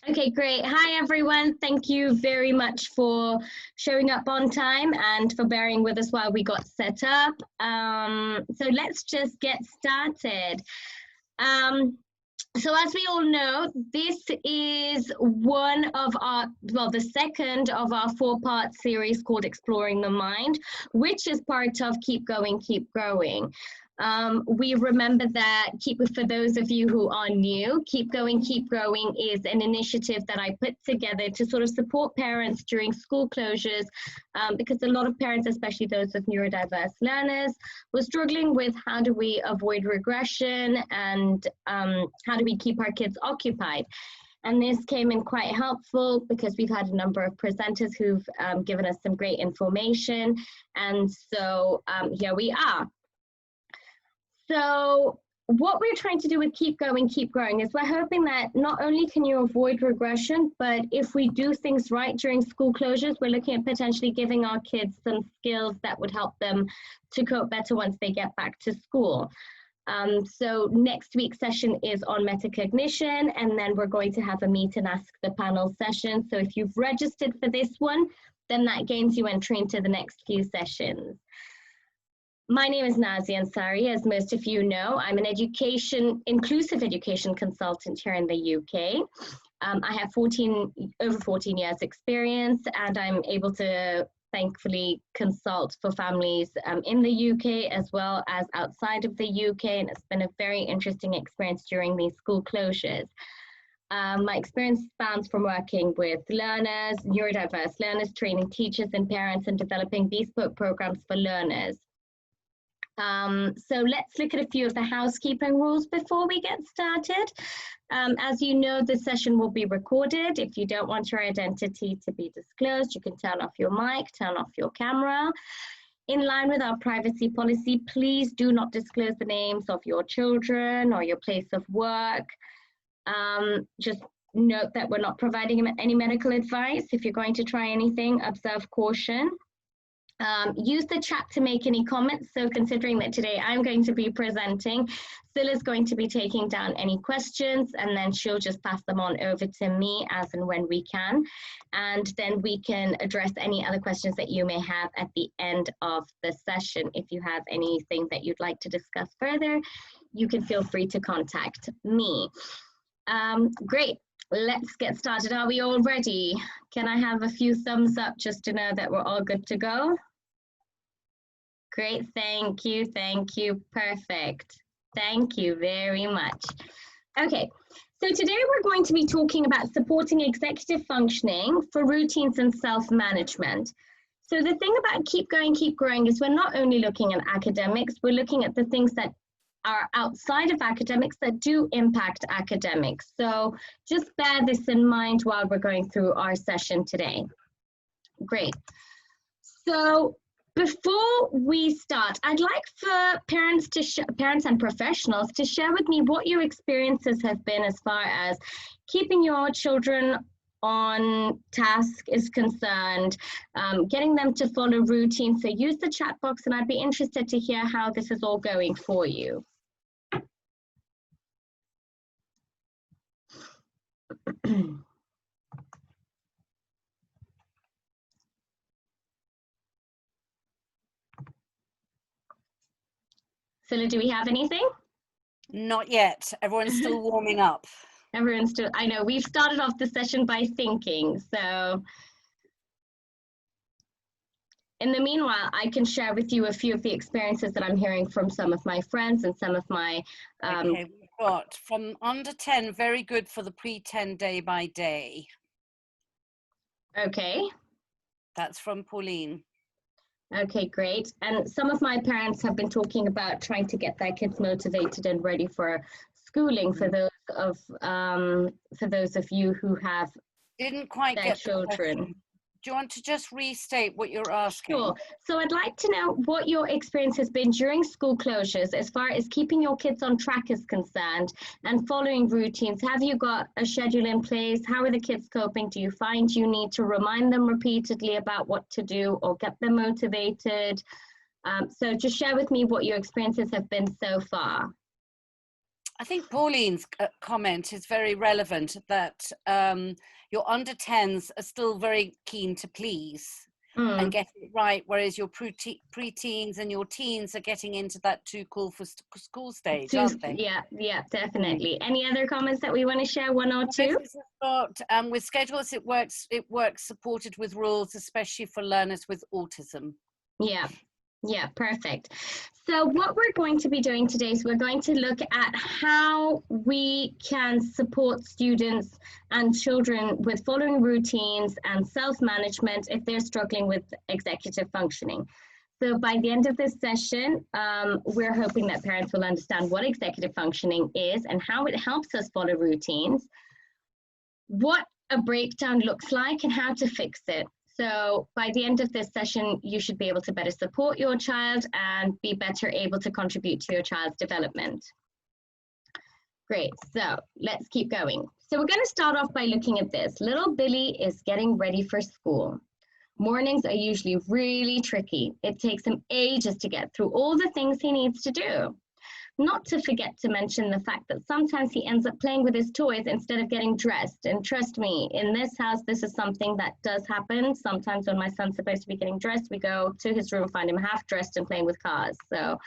Okay, great. Hi, everyone. Thank you very much for showing up on time and for bearing with us while we got set up. So let's just get started. So as we all know, this is one of our, well, the second of our 4-part series called Exploring the Mind, which is part of Keep Going, Keep Growing. We remember that, for those of you who are new, Keep Going, Keep Growing is an initiative that I put together to sort of support parents during school closures, because a lot of parents, especially those of neurodiverse learners, were struggling with how do we avoid regression and how do we keep our kids occupied. And this came in quite helpful because we've had a number of presenters who've given us some great information. And so here we are. So what we're trying to do with Keep Going, Keep Growing is we're hoping that not only can you avoid regression, but if we do things right during school closures, we're looking at potentially giving our kids some skills that would help them to cope better once they get back to school. So next week's session is on metacognition, and then we're going to have a meet and ask the panel session. So if you've registered for this one, then that gains you entry into the next few sessions. My name is Nazia Ansari, as most of you know. I'm an inclusive education consultant here in the UK. I have over 14 years experience, and I'm able to thankfully consult for families in the UK as well as outside of the UK, and it's been a very interesting experience during these school closures. My experience spans from working with learners, neurodiverse learners, training teachers and parents, and developing bespoke programs for learners. So let's look at a few of the housekeeping rules before we get started. As you know, this session will be recorded. If you don't want your identity to be disclosed, you can turn off your mic, turn off your camera. In line with our privacy policy, please do not disclose the names of your children or your place of work. Just note that we're not providing any medical advice. If you're going to try anything, observe caution. Use the chat to make any comments. So considering that today I'm going to be presenting, Scylla's going to be taking down any questions, and then she'll just pass them on over to me as and when we can. And then we can address any other questions that you may have at the end of the session. If you have anything that you'd like to discuss further, you can feel free to contact me. Great. Let's get started. Are we all ready? Can I have a few thumbs up just to know that we're all good to go? Great, thank you, perfect. Thank you very much. Okay, so today we're going to be talking about supporting executive functioning for routines and self-management. So the thing about Keep Going, Keep Growing is we're not only looking at academics, we're looking at the things that are outside of academics that do impact academics. So just bear this in mind while we're going through our session today. Great. So before we start, I'd like for parents and professionals to share with me what your experiences have been as far as keeping your children on task is concerned, getting them to follow routine. So use the chat box, and I'd be interested to hear how this is all going for you. Scylla, do we have anything? Not yet. Everyone's still warming up. Everyone's still, I know, we've started off the session by thinking, so. In the meanwhile, I can share with you a few of the experiences that I'm hearing from some of my friends and some of my... Okay, we've got from under 10, very good for the pre-10 day by day. Okay. That's from Pauline. Okay, great. And some of my parents have been talking about trying to get their kids motivated and ready for schooling for those of you who have Didn't quite their get children. Do you want to just restate what you're asking? Sure. So I'd like to know what your experience has been during school closures as far as keeping your kids on track is concerned and following routines. Have you got a schedule in place? How are the kids coping? Do you find you need to remind them repeatedly about what to do or get them motivated? So just share with me what your experiences have been so far. I think Pauline's comment is very relevant, that your under 10s are still very keen to please and get it right, whereas your pre-teens and your teens are getting into that too cool for school stage, aren't they? Yeah, definitely. Any other comments that we want to share, one or two? With schedules, it works supported with rules, especially for learners with autism. Yeah, perfect. So what we're going to be doing today is we're going to look at how we can support students and children with following routines and self-management if they're struggling with executive functioning. So by the end of this session, we're hoping that parents will understand what executive functioning is and how it helps us follow routines, what a breakdown looks like and how to fix it. So by the end of this session, you should be able to better support your child and be better able to contribute to your child's development. Great, so let's keep going. So we're going to start off by looking at this. Little Billy is getting ready for school. Mornings are usually really tricky. It takes him ages to get through all the things he needs to do. Not to forget to mention the fact that sometimes he ends up playing with his toys instead of getting dressed. And trust me, in this house, this is something that does happen. Sometimes when my son's supposed to be getting dressed, we go to his room, find him half dressed and playing with cars. So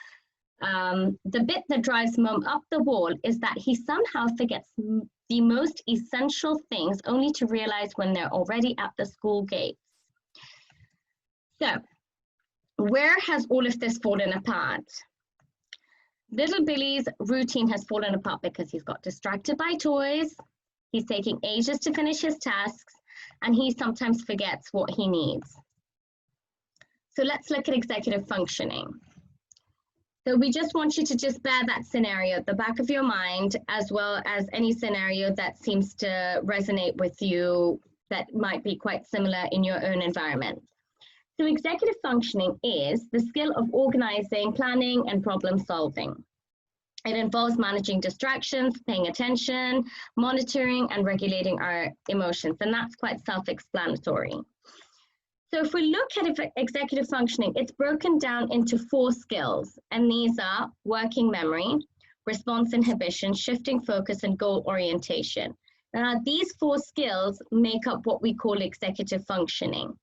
the bit that drives Mum up the wall is that he somehow forgets the most essential things only to realize when they're already at the school gates. So where has all of this fallen apart? Little Billy's routine has fallen apart because he's got distracted by toys, he's taking ages to finish his tasks, and he sometimes forgets what he needs. So let's look at executive functioning. So we just want you to just bear that scenario at the back of your mind, as well as any scenario that seems to resonate with you that might be quite similar in your own environment. So executive functioning is the skill of organizing, planning, and problem solving. It involves managing distractions, paying attention, monitoring, and regulating our emotions, and that's quite self-explanatory. So if we look at executive functioning, it's broken down into 4 skills, and these are working memory, response inhibition, shifting focus, and goal orientation. Now, these 4 skills make up what we call executive functioning.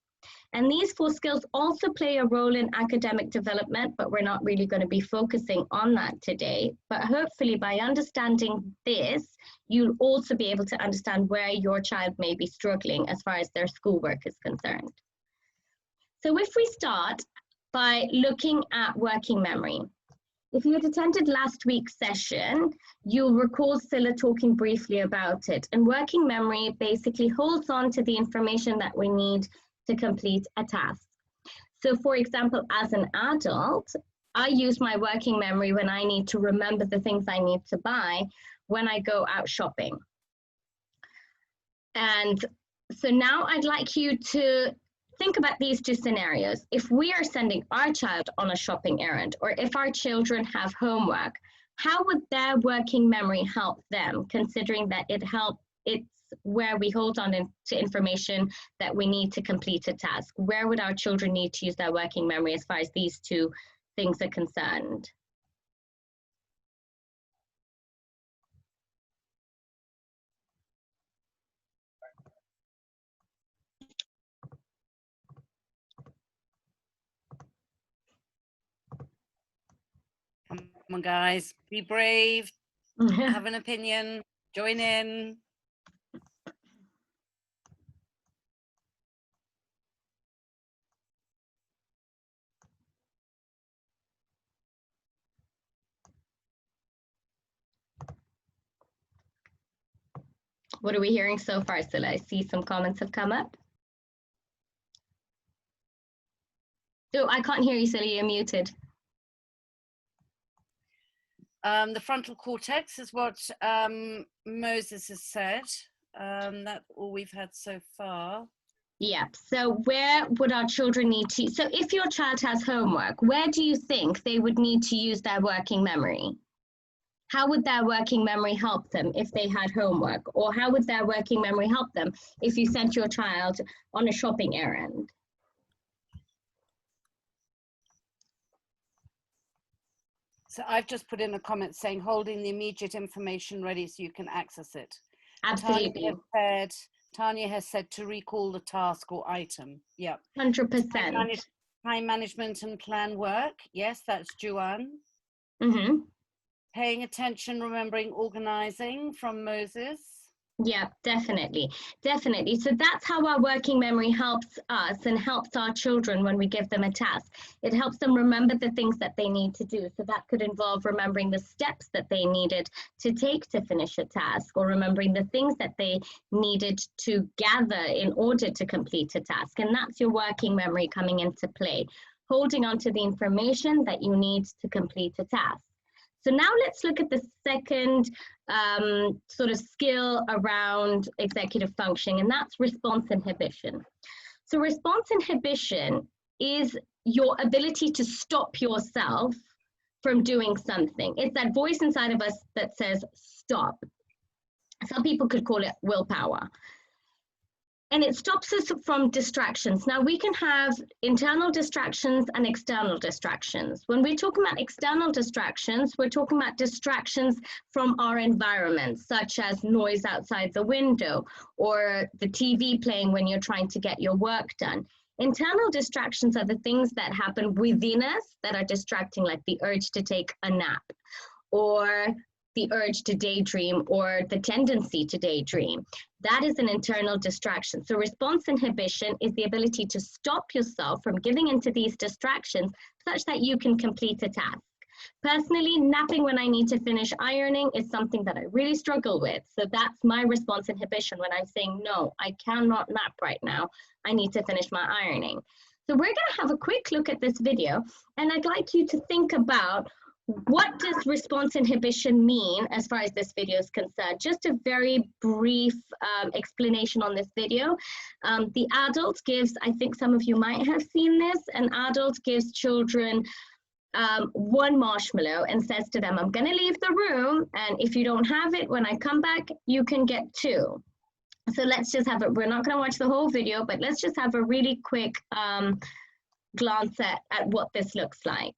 And these 4 skills also play a role in academic development, but we're not really going to be focusing on that today. But hopefully by understanding this, you'll also be able to understand where your child may be struggling as far as their schoolwork is concerned. So if we start by looking at working memory, if you had attended last week's session, you'll recall Scylla talking briefly about it. And working memory basically holds on to the information that we need to complete a task. So for example, as an adult, I use my working memory when I need to remember the things I need to buy when I go out shopping. And so now I'd like you to think about these 2 scenarios. If we are sending our child on a shopping errand, or if our children have homework, how would their working memory help them, considering that it's where we hold on to information that we need to complete a task? Where would our children need to use their working memory as far as these 2 things are concerned? Come on, guys, be brave, have an opinion, join in. What are we hearing so far, Scylla? I see some comments have come up. Oh, I can't hear you, Scylla, you're muted. The frontal cortex is what Moses has said. That's all we've had so far. Yeah, so where would our children need to, so if your child has homework, where do you think they would need to use their working memory? How would their working memory help them if they had homework? Or how would their working memory help them if you sent your child on a shopping errand? So I've just put in a comment saying holding the immediate information ready so you can access it. Absolutely. Tanya has said to recall the task or item. Yeah. 100%. Time management and plan work. Yes, that's Juan. Mm-hmm. Paying attention, remembering, organizing from Moses. Yeah, definitely. Definitely. So that's how our working memory helps us and helps our children when we give them a task. It helps them remember the things that they need to do. So that could involve remembering the steps that they needed to take to finish a task, or remembering the things that they needed to gather in order to complete a task. And that's your working memory coming into play, holding on to the information that you need to complete a task. So now let's look at the second sort of skill around executive functioning, and that's response inhibition. So response inhibition is your ability to stop yourself from doing something. It's that voice inside of us that says, stop. Some people could call it willpower. And it stops us from distractions. Now, we can have internal distractions and external distractions. When we're talking about external distractions, we're talking about distractions from our environment, such as noise outside the window or the TV playing when you're trying to get your work done. Internal distractions are the things that happen within us that are distracting, like the urge to take a nap, or the urge to daydream, or the tendency to daydream. That is an internal distraction. So response inhibition is the ability to stop yourself from giving into these distractions such that you can complete a task. Personally, napping when I need to finish ironing is something that I really struggle with. So that's my response inhibition when I'm saying, no, I cannot nap right now. I need to finish my ironing. So we're going to have a quick look at this video, and I'd like you to think about, what does response inhibition mean as far as this video is concerned? Just a very brief explanation on this video. The adult gives, I think some of you might have seen this, an adult gives children one marshmallow and says to them, I'm going to leave the room, and if you don't have it, when I come back, you can get two. So let's just have it. We're not going to watch the whole video, but let's just have a really quick glance at what this looks like.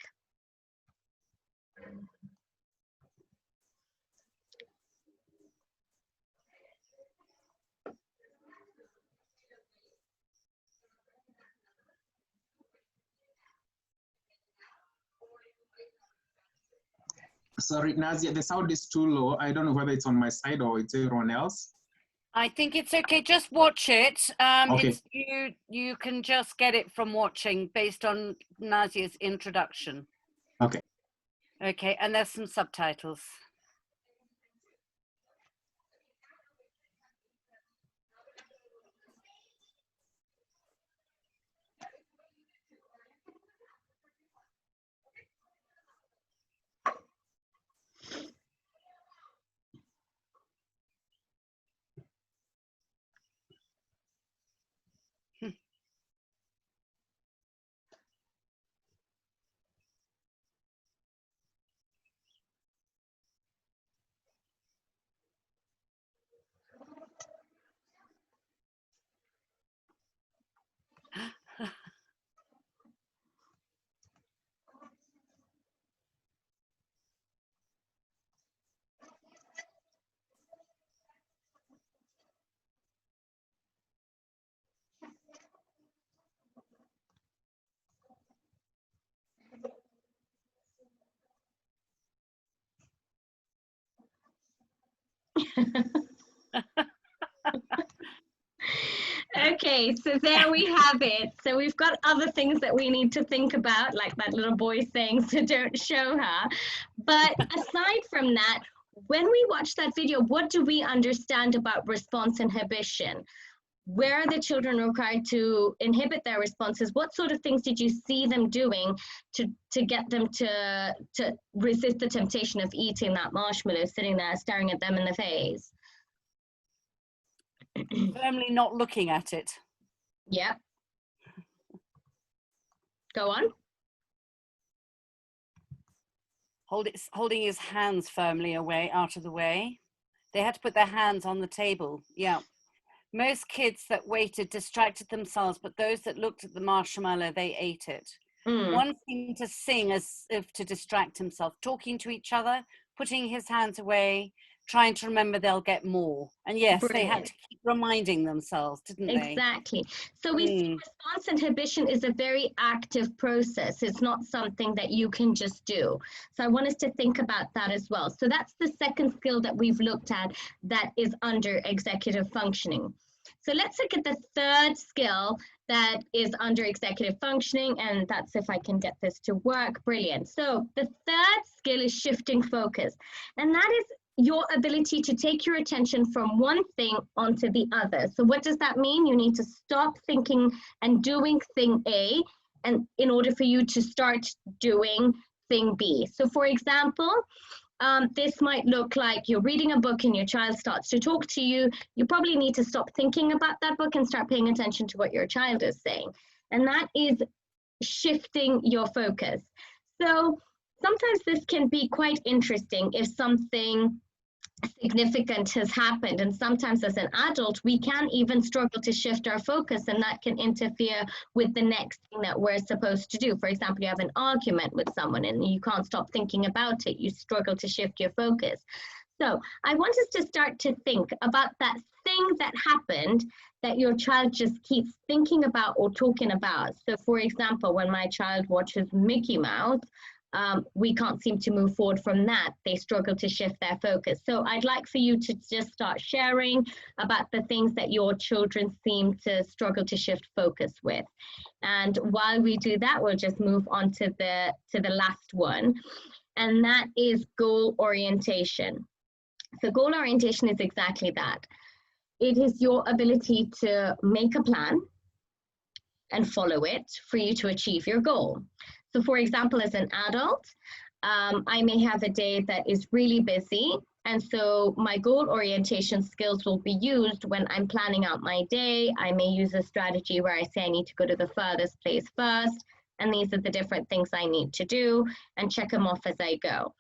Sorry, Nazia, the sound is too low. I don't know whether it's on my side or it's everyone else. I think it's okay. Just watch it. Okay. You can just get it from watching based on Nazia's introduction. Okay. Okay, and there's some subtitles. Okay, so there we have it. So we've got other things that we need to think about, like that little boy saying, so don't show her. But aside from that, when we watch that video, what do we understand about response inhibition? Where are the children required to inhibit their responses? What sort of things did you see them doing to get them to resist the temptation of eating that marshmallow, sitting there staring at them in the face? Firmly not looking at it. Yep. Go on. Holding his hands firmly away, out of the way. They had to put their hands on the table. Yeah. Most kids that waited distracted themselves, but those that looked at the marshmallow, they ate it. wanting to sing as if to distract himself, talking to each other, putting his hands away, trying to remember they'll get more. And yes, Brilliant. they had to keep reminding themselves, didn't they? Exactly. So we see response inhibition is a very active process. It's not something that you can just do. So I want us to think about that as well. So that's the second skill that we've looked at that is under executive functioning. So let's look at the third skill that is under executive functioning, and that's if I can get this to work. Brilliant. So the third skill is shifting focus, and that is your ability to take your attention from one thing onto the other. So what does that mean? You need to stop thinking and doing thing A, and in order for you to start doing thing B. So for example, this might look like you're reading a book and your child starts to talk to you. You probably need to stop thinking about that book and start paying attention to what your child is saying. And that is shifting your focus. So sometimes this can be quite interesting if something significant has happened, and sometimes as an adult we can even struggle to shift our focus, and that can interfere with the next thing that we're supposed to do. For example, you have an argument with someone and you can't stop thinking about it. You struggle to shift your focus. So I want us to start to think about that thing that happened that your child just keeps thinking about or talking about. So for example, when my child watches Mickey Mouse, we can't seem to move forward from that. They struggle to shift their focus. So I'd like for you to just start sharing about the things that your children seem to struggle to shift focus with. And while we do that, we'll just move on to the last one, and that is goal orientation. So goal orientation is exactly that. It is your ability to make a plan and follow it for you to achieve your goal. So for example, as an adult, I may have a day that is really busy. And so my goal orientation skills will be used when I'm planning out my day. I may use a strategy where I say I need to go to the furthest place first, and these are the different things I need to do, and check them off as I go.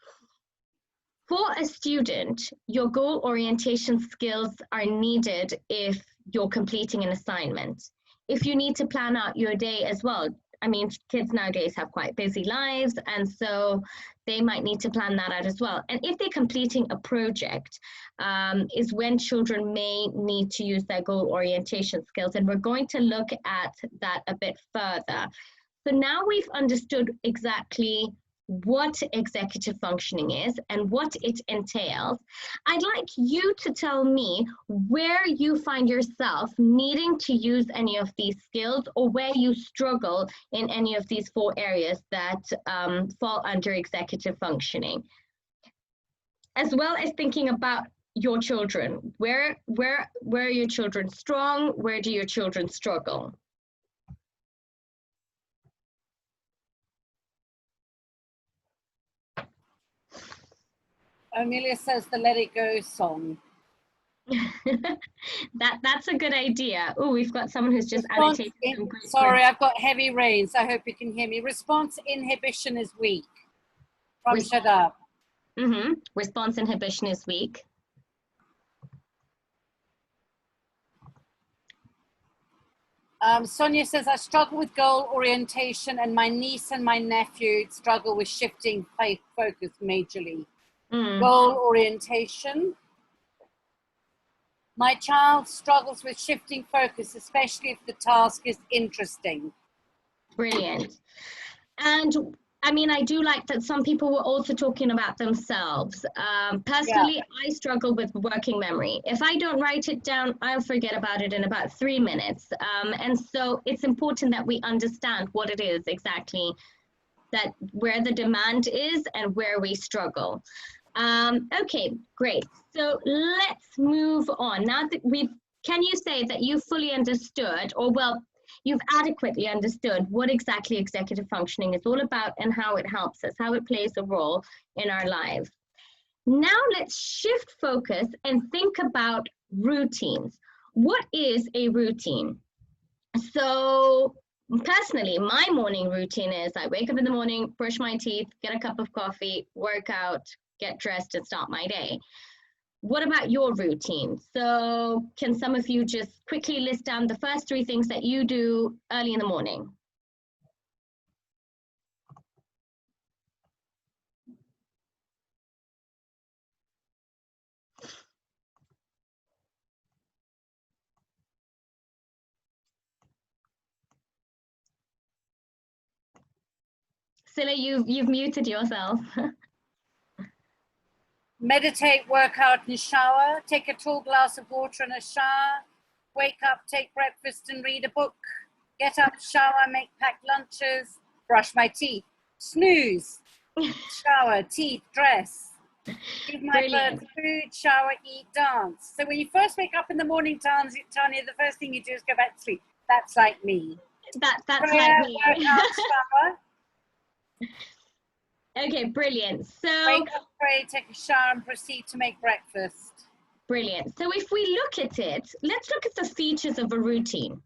For a student, your goal orientation skills are needed if you're completing an assignment. If you need to plan out your day as well, I mean, kids nowadays have quite busy lives, and so they might need to plan that out as well. And if they're completing a project, is when children may need to use their goal orientation skills. And we're going to look at that a bit further. So now we've understood exactly what executive functioning is and what it entails. I'd like you to tell me where you find yourself needing to use any of these skills, or where you struggle in any of these 4 areas that fall under executive functioning, as well as thinking about your children. Where are your children strong? Where do your children struggle? Amelia says the Let It Go song. That's a good idea. Oh, we've got someone who's just annotated some great Sorry, words. I've got heavy rains. I hope you can hear me. Response inhibition is weak. From shut up. Response inhibition is weak. Sonia says, I struggle with goal orientation, and my niece and my nephew struggle with shifting focus majorly. Goal orientation. My child struggles with shifting focus, especially if the task is interesting. Brilliant. And I mean, I do like that some people were also talking about themselves. Personally, I struggle with working memory. If I don't write it down, I'll forget about it in about 3 minutes. And so it's important that we understand what it is exactly, that where the demand is and where we struggle. Okay, great. So let's move on. Now that can you say that you fully understood, or well, you've adequately understood what exactly executive functioning is all about and how it helps us, how it plays a role in our lives? Now let's shift focus and think about routines. What is a routine? So personally, my morning routine is I wake up in the morning, brush my teeth, get a cup of coffee, work out, get dressed, and start my day. What about your routine? So can some of you just quickly list down the first 3 things that you do early in the morning? Scylla, you've muted yourself. Meditate, work out and shower. Take a tall glass of water and a shower. Wake up, take breakfast and read a book. Get up, shower, make packed lunches. Brush my teeth. Snooze. Shower, teeth, dress. Give my birds food, shower, eat, dance. So when you first wake up in the morning, Tanya, the first thing you do is go back to sleep. That's like me. That's Prayer, like me. work out, shower. Okay, brilliant. So wake up, pray, take a shower, and proceed to make breakfast. Brilliant. So if we look at it, let's look at the features of a routine.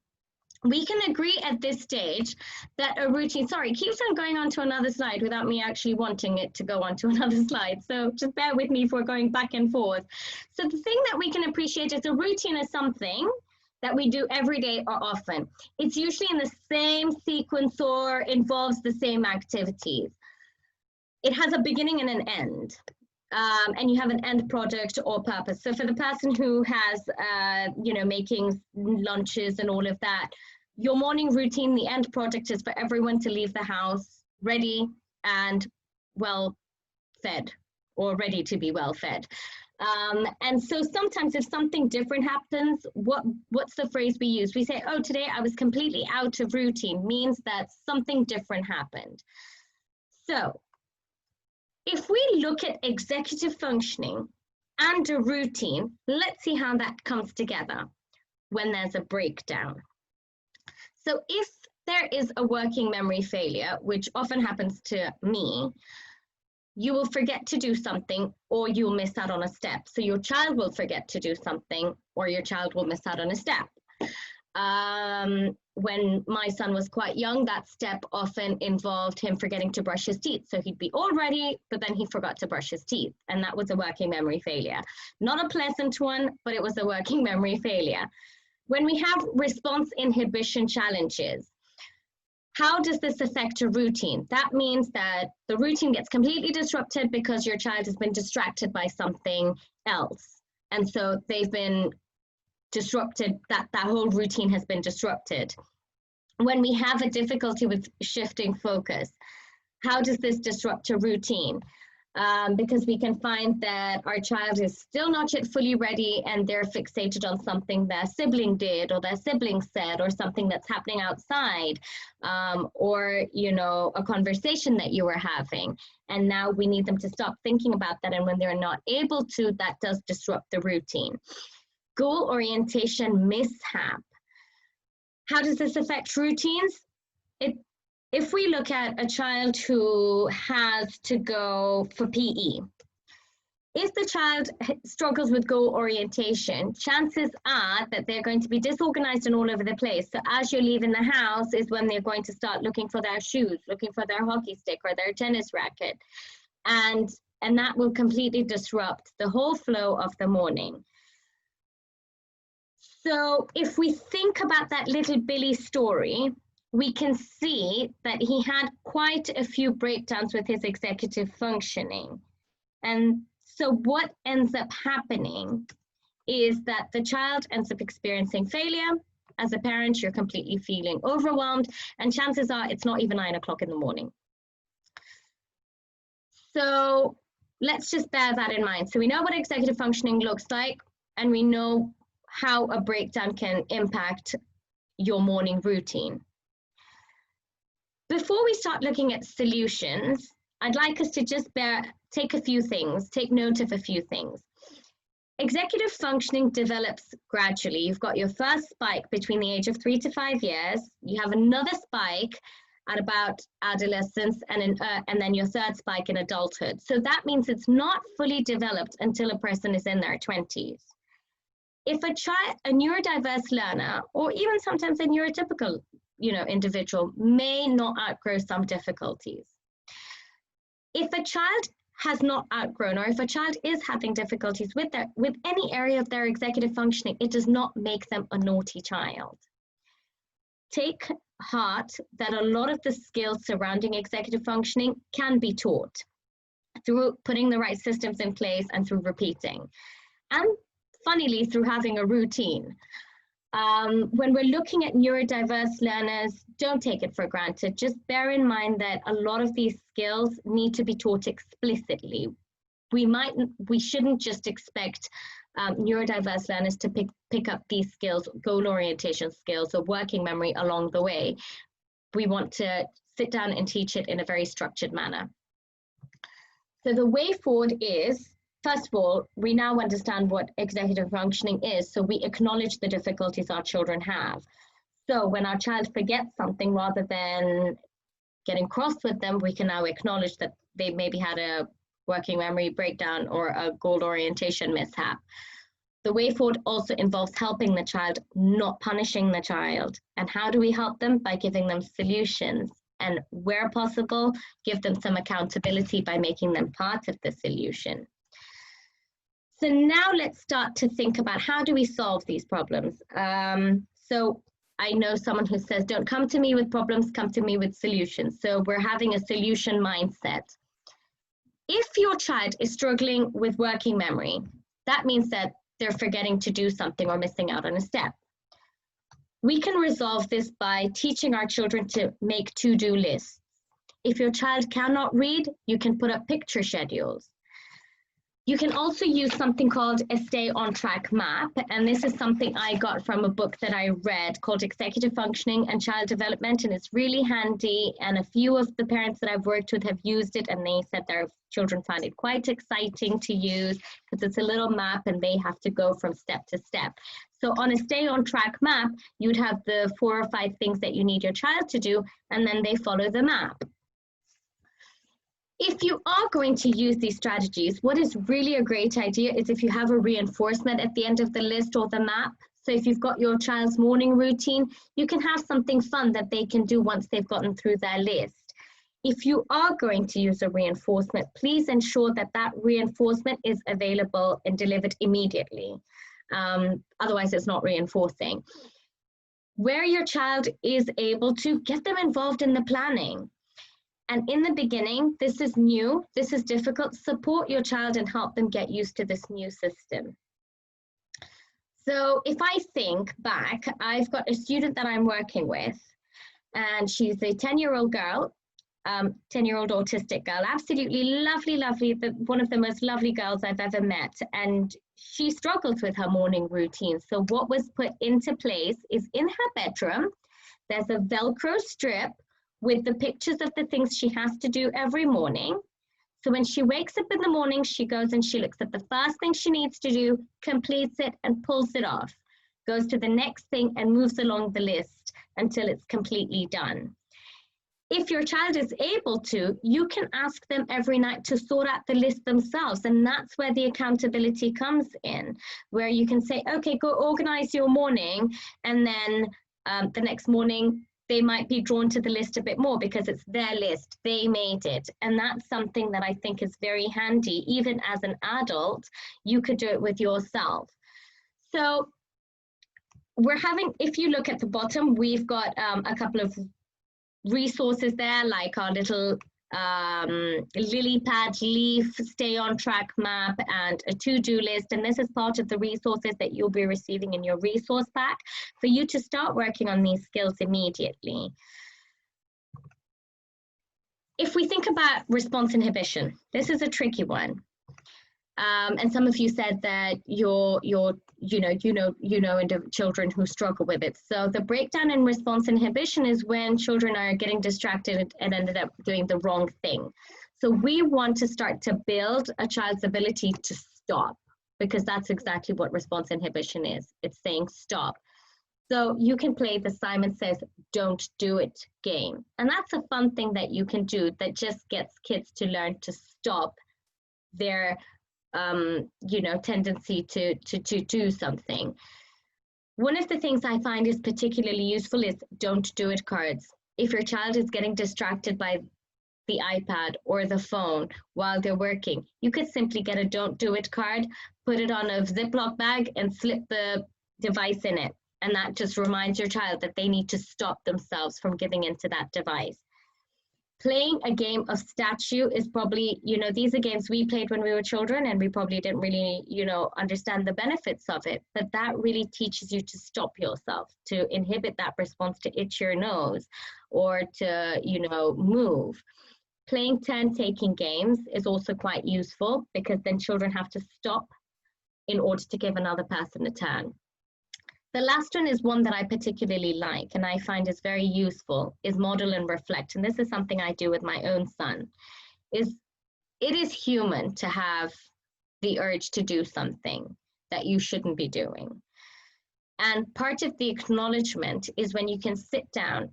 We can agree at this stage that a routine, sorry, it keeps on going on to another slide without me actually wanting it to go on to another slide. So just bear with me if we're going back and forth. So the thing that we can appreciate is a routine is something that we do every day or often. It's usually in the same sequence or involves the same activities. It has a beginning and an end. And you have an end product or purpose. So for the person who has, making lunches and all of that, your morning routine, the end product is for everyone to leave the house ready and well fed, or ready to be well fed. And so sometimes if something different happens, what's the phrase we use? We say, oh, today I was completely out of routine, means that something different happened. So if we look at executive functioning and a routine, let's see how that comes together when there's a breakdown. So if there is a working memory failure, which often happens to me, you will forget to do something or you'll miss out on a step. So your child will forget to do something or your child will miss out on a step. When my son was quite young, that step often involved him forgetting to brush his teeth. So he'd be all ready, but then he forgot to brush his teeth. And that was a working memory failure. Not a pleasant one, but it was a working memory failure. When we have response inhibition challenges, how does this affect a routine? That means that the routine gets completely disrupted because your child has been distracted by something else. And so they've been disrupted, that whole routine has been disrupted. When we have a difficulty with shifting focus, how does this disrupt a routine? Because we can find that our child is still not yet fully ready and they're fixated on something their sibling did or their sibling said or something that's happening outside, or a conversation that you were having. And now we need them to stop thinking about that. And when they're not able to, that does disrupt the routine. Goal orientation mishap. How does this affect routines? If we look at a child who has to go for PE, if the child struggles with goal orientation, chances are that they're going to be disorganized and all over the place. So as you're leaving the house is when they're going to start looking for their shoes, looking for their hockey stick or their tennis racket. And that will completely disrupt the whole flow of the morning. So if we think about that little Billy story, we can see that he had quite a few breakdowns with his executive functioning. And so what ends up happening is that the child ends up experiencing failure. As a parent, you're completely feeling overwhelmed, and chances are it's not even 9 o'clock in the morning. So let's just bear that in mind. So we know what executive functioning looks like, and we know how a breakdown can impact your morning routine. Before we start looking at solutions, I'd like us to just take note of a few things. Executive functioning develops gradually. You've got your first spike between the age of 3 to 5 years. You have another spike at about adolescence, and then your third spike in adulthood. So that means it's not fully developed until a person is in their 20s. If a neurodiverse learner, or even sometimes a neurotypical individual, may not outgrow some difficulties. If a child has not outgrown, or if a child is having difficulties with any area of their executive functioning, it does not make them a naughty child. Take heart that a lot of the skills surrounding executive functioning can be taught through putting the right systems in place and through repeating. And funnily, through having a routine. When we're looking at neurodiverse learners, don't take it for granted. Just bear in mind that a lot of these skills need to be taught explicitly. We shouldn't just expect neurodiverse learners to pick up these skills, goal orientation skills or working memory along the way. We want to sit down and teach it in a very structured manner. So the way forward is, first of all, we now understand what executive functioning is, so we acknowledge the difficulties our children have. So when our child forgets something, rather than getting cross with them, we can now acknowledge that they maybe had a working memory breakdown or a goal orientation mishap. The way forward also involves helping the child, not punishing the child. And how do we help them? By giving them solutions. And where possible, give them some accountability by making them part of the solution. So now let's start to think about how do we solve these problems. So I know someone who says, don't come to me with problems, come to me with solutions. So we're having a solution mindset. If your child is struggling with working memory, that means that they're forgetting to do something or missing out on a step. We can resolve this by teaching our children to make to-do lists. If your child cannot read, you can put up picture schedules. You can also use something called a stay on track map. And this is something I got from a book that I read called Executive Functioning and Child Development. And it's really handy. And a few of the parents that I've worked with have used it, and they said their children find it quite exciting to use because it's a little map and they have to go from step to step. So on a stay on track map, you'd have the 4 or 5 things that you need your child to do, and then they follow the map. If you are going to use these strategies, what is really a great idea is if you have a reinforcement at the end of the list or the map. So if you've got your child's morning routine, you can have something fun that they can do once they've gotten through their list. If you are going to use a reinforcement, please ensure that that reinforcement is available and delivered immediately. Otherwise, it's not reinforcing. Where your child is able to, get them involved in the planning. And in the beginning, this is new, this is difficult, support your child and help them get used to this new system. So if I think back, I've got a student that I'm working with, and she's a 10-year-old girl, 10-year-old autistic girl, absolutely lovely, one of the most lovely girls I've ever met. And she struggles with her morning routine. So what was put into place is in her bedroom, there's a Velcro strip with the pictures of the things she has to do every morning. So when she wakes up in the morning, she goes and she looks at the first thing she needs to do, completes it and pulls it off, goes to the next thing and moves along the list until it's completely done. If your child is able to, you can ask them every night to sort out the list themselves. And that's where the accountability comes in, where you can say, okay, go organize your morning. And then the next morning, they might be drawn to the list a bit more because it's their list, they made it. And that's something that I think is very handy. Even as an adult, you could do it with yourself. So we're having, if you look at the bottom, we've got a couple of resources there, like our little lily pad leaf, stay on track map, and a to-do list. And this is part of the resources that you'll be receiving in your resource pack for you to start working on these skills immediately. If we think about response inhibition, this is a tricky one. And some of you said that you know children who struggle with it. So the breakdown in response inhibition is when children are getting distracted and ended up doing the wrong thing. So we want to start to build a child's ability to stop, because that's exactly what response inhibition is. It's saying stop. So you can play the Simon Says Don't Do It game. And that's a fun thing that you can do that just gets kids to learn to stop their tendency to do something. One of the things I find is particularly useful is don't do it cards. If your child is getting distracted by the iPad or the phone while they're working, you could simply get a don't do it card, put it on a Ziploc bag and slip the device in it. And that just reminds your child that they need to stop themselves from giving into that device. Playing a game of statue is probably, you know, these are games we played when we were children and we probably didn't really, you know, understand the benefits of it. But that really teaches you to stop yourself, to inhibit that response to itch your nose or to, you know, move. Playing turn-taking games is also quite useful because then children have to stop in order to give another person a turn. The last one is one that I particularly like and I find is very useful, is model and reflect. And this is something I do with my own son. It is human to have the urge to do something that you shouldn't be doing. And part of the acknowledgement is when you can sit down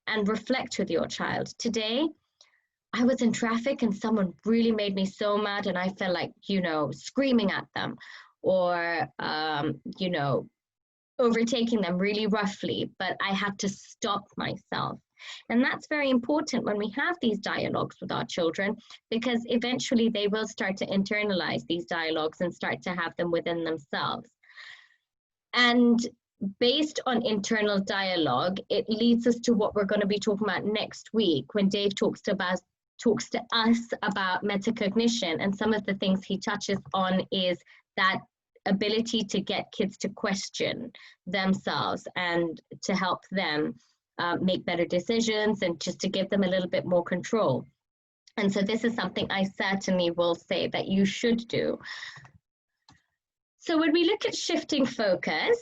and reflect with your child. Today, I was in traffic and someone really made me so mad and I felt like, you know, screaming at them or, you know, overtaking them really roughly, but I had to stop myself. And that's very important when we have these dialogues with our children, because eventually they will start to internalize these dialogues and start to have them within themselves. And based on internal dialogue, it leads us to what we're going to be talking about next week when Dave talks to us about metacognition. And some of the things he touches on is that ability to get kids to question themselves and to help them make better decisions and just to give them a little bit more control. And so this is something I certainly will say that you should do. So when we look at shifting focus,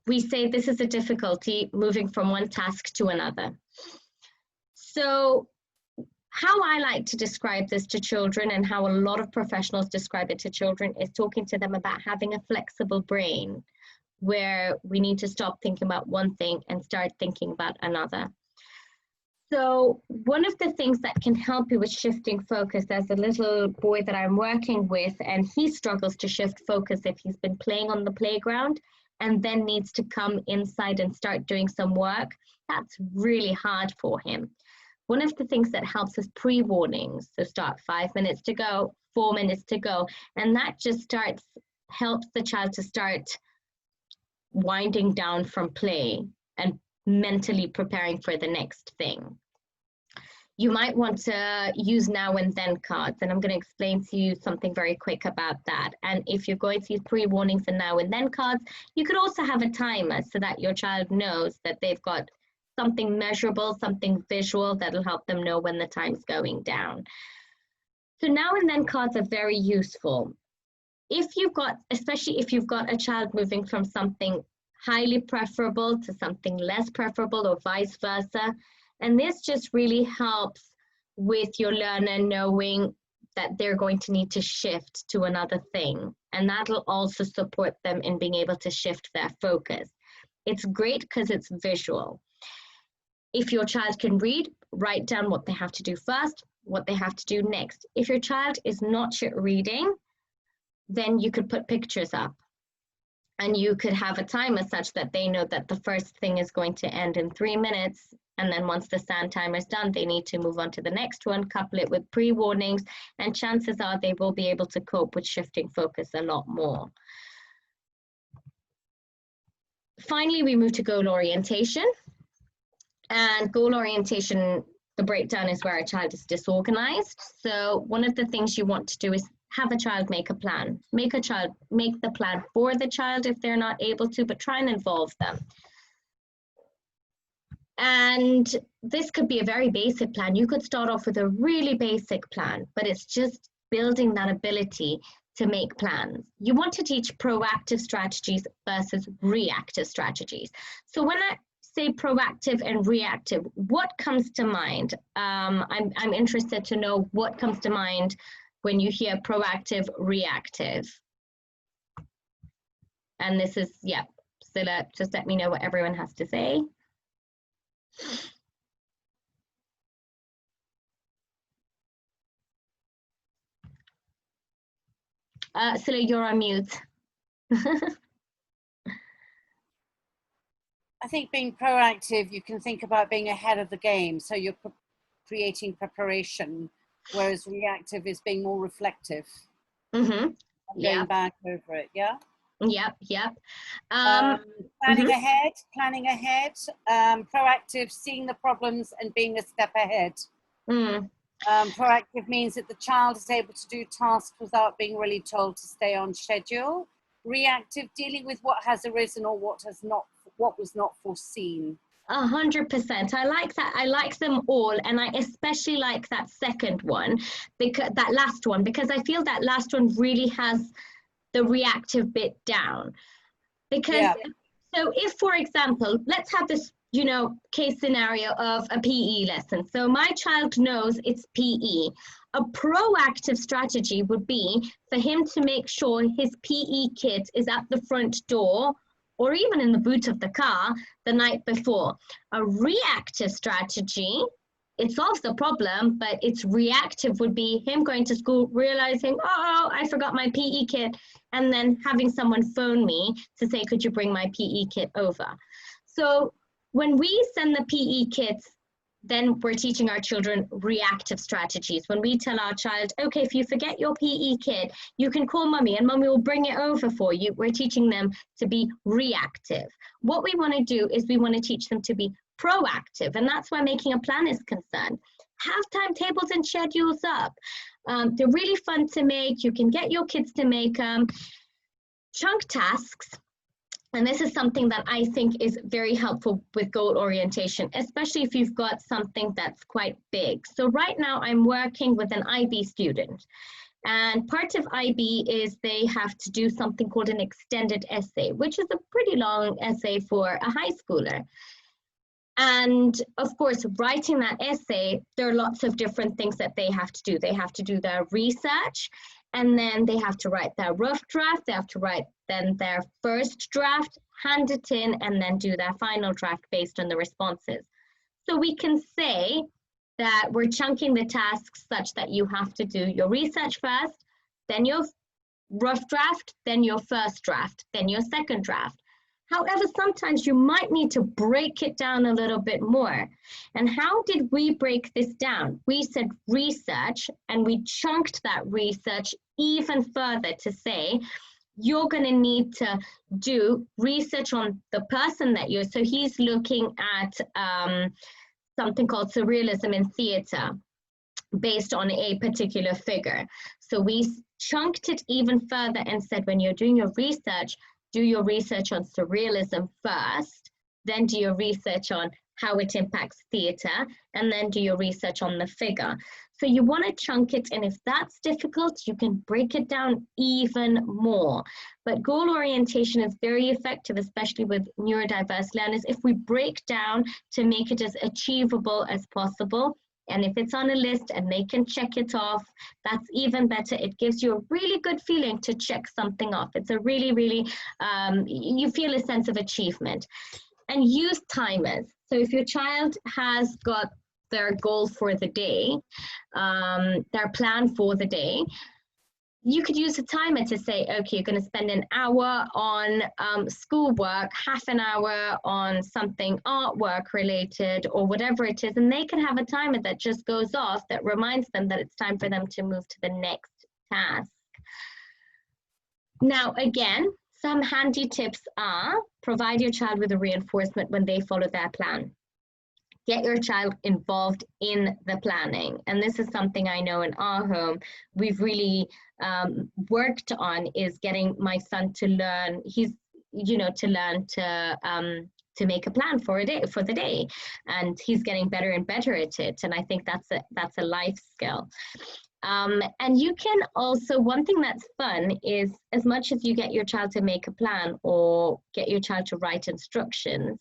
we say this is a difficulty moving from one task to another. So how I like to describe this to children and how a lot of professionals describe it to children is talking to them about having a flexible brain where we need to stop thinking about one thing and start thinking about another. So one of the things that can help you with shifting focus, there's a little boy that I'm working with and he struggles to shift focus if he's been playing on the playground and then needs to come inside and start doing some work. That's really hard for him. One of the things that helps is pre-warnings. So start 5 minutes to go, 4 minutes to go. And that just helps the child to start winding down from play and mentally preparing for the next thing. You might want to use now and then cards, and I'm going to explain to you something very quick about that. And if you're going to use pre-warnings and now and then cards, you could also have a timer so that your child knows that they've got something measurable, something visual that'll help them know when the time's going down. So now and then cards are very useful. Especially if you've got a child moving from something highly preferable to something less preferable or vice versa. And this just really helps with your learner knowing that they're going to need to shift to another thing. And that'll also support them in being able to shift their focus. It's great because it's visual. If your child can read, write down what they have to do first, what they have to do next. If your child is not yet reading, then you could put pictures up. And you could have a timer such that they know that the first thing is going to end in 3 minutes. And then once the stand timer is done, they need to move on to the next one, couple it with pre-warnings, and chances are they will be able to cope with shifting focus a lot more. Finally, we move to goal orientation. And goal orientation, the breakdown is where a child is disorganized. So one of the things you want to do is have a child make a plan. Make the plan for the child if they're not able to, but try and involve them. And this could be a very basic plan. You could start off with a really basic plan, but it's just building that ability to make plans. You want to teach proactive strategies versus reactive strategies. So when I say proactive and reactive, what comes to mind? I'm interested to know what comes to mind when you hear proactive, reactive. And this is, yeah, so just let me know what everyone has to say. Sila, you're on mute. I think being proactive, you can think about being ahead of the game. So you're creating preparation, whereas reactive is being more reflective. Mm-hmm. Going back over it, yeah? Yep. Planning ahead, proactive, seeing the problems and being a step ahead. Proactive means that the child is able to do tasks without being really told to stay on schedule. Reactive, dealing with what has arisen or what was not foreseen. 100%. I like that. I like them all, and I especially like that second one, because that last one, because I feel that last one really has the reactive bit down. Because so if, for example, let's have this, you know, case scenario of a PE lesson. So my child knows it's PE. A proactive strategy would be for him to make sure his PE kit is at the front door or even in the boot of the car the night before. A reactive strategy, it solves the problem, but it's reactive would be him going to school, realizing, oh, I forgot my PE kit, and then having someone phone me to say, could you bring my PE kit over? So when we send the PE kits, then we're teaching our children reactive strategies. When we tell our child, okay, if you forget your PE kit, you can call mommy and mommy will bring it over for you. We're teaching them to be reactive. What we want to do is we want to teach them to be proactive, and that's where making a plan is concerned. Have timetables and schedules up. They're really fun to make. You can get your kids to make chunk tasks. And this is something that I think is very helpful with goal orientation, especially if you've got something that's quite big. So right now I'm working with an IB student, and part of IB is they have to do something called an extended essay, which is a pretty long essay for a high schooler. And of course, writing that essay, there are lots of different things that they have to do. They have to do their research, and then they have to write their rough draft. They have to write then their first draft, hand it in, and then do their final draft based on the responses. So we can say that we're chunking the tasks such that you have to do your research first, then your rough draft, then your first draft, then your second draft. However, sometimes you might need to break it down a little bit more. And how did we break this down? We said research, and we chunked that research even further to say, you're going to need to do research on the person that you're, so he's looking at something called surrealism in theater based on a particular figure. So we chunked it even further and said, when you're doing your research, do your research on surrealism first, then do your research on how it impacts theater, and then do your research on the figure. So you want to chunk it, and if that's difficult, you can break it down even more. But goal orientation is very effective, especially with neurodiverse learners, if we break down to make it as achievable as possible. And if it's on a list and they can check it off, that's even better. It gives you a really good feeling to check something off. It's a really, really, you feel a sense of achievement. And use timers. So if your child has got their goal for the day, their plan for the day, you could use a timer to say, okay, you're going to spend an hour on schoolwork, half an hour on something artwork related or whatever it is, and they can have a timer that just goes off that reminds them that it's time for them to move to the next task. Now, again, some handy tips are provide your child with a reinforcement when they follow their plan. Get your child involved in the planning. And this is something I know in our home we've really worked on, is getting my son to learn. He's, you know, to learn to make a plan for the day, and he's getting better and better at it. And I think that's a life skill. And you can also, one thing that's fun is, as much as you get your child to make a plan or get your child to write instructions,